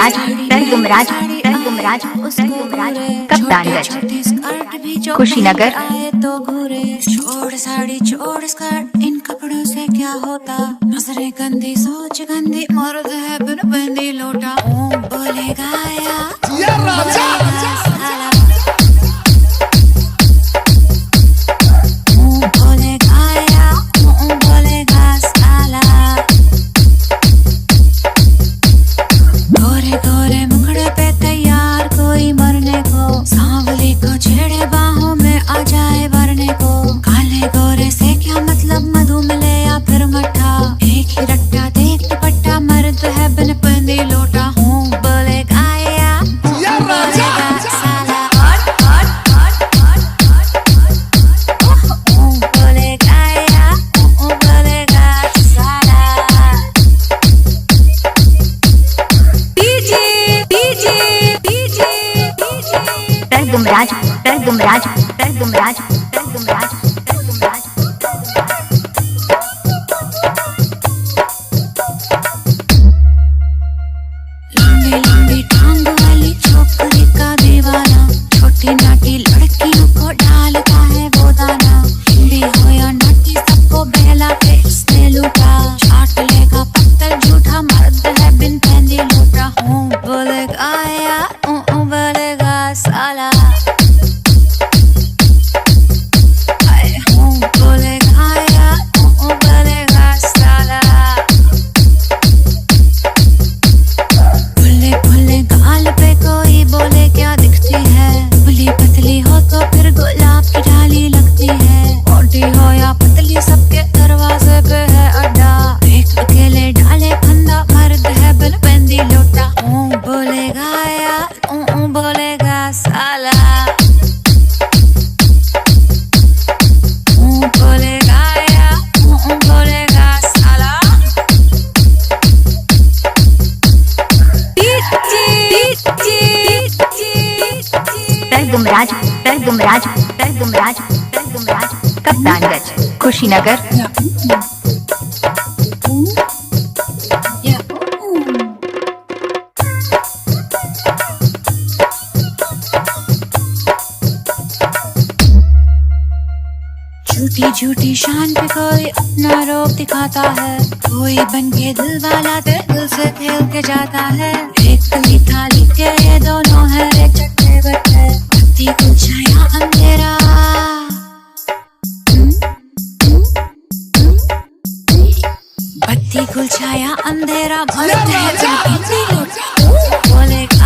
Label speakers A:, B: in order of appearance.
A: गुमराज कप्तानगंज कुशीनगर।
B: तो घूरे छोड़ साड़ी छोड़ स्कर्ट, इन कपड़ों से क्या होता, नजरें गंदी सोच गंदी, मर्द है बिन बंदी लोटा, बोलेगा या
A: गुमराज
B: लंबी लंबी टांग वाली छोकरी का दीवाना, छोटी नाटी लड़कियों को डालता है वो दाना, हिंदी हो या नाटी सबको बहला के उसने लूटा, चाट लेगा पत्थर झूठा, मर्द है बिन पहनी लोटा, बोलेगा या बोलेगा साला, सबके दरवाजे पे है अड्डा, एक अकेले डाले फंदा, मर्द है बिन बंदी लोटा, बोलेगा या बोलेगा साला, बोलेगा या बोलेगा साला।
A: गुमराज कप्तानगंज कुशीनगर।
B: झूठी झूठी शान पे कोई अपना रोब दिखाता है, कोई बन के दिल वाला दिल से खेल के जाता है, एक गली थाली के ये दोनों है रे चट्टे बट्टे, बत्ती को छाया अंधेरा, बत्ती को छाया अंधेरा, मर्द है बिन बंदी लोटा, बोलेगा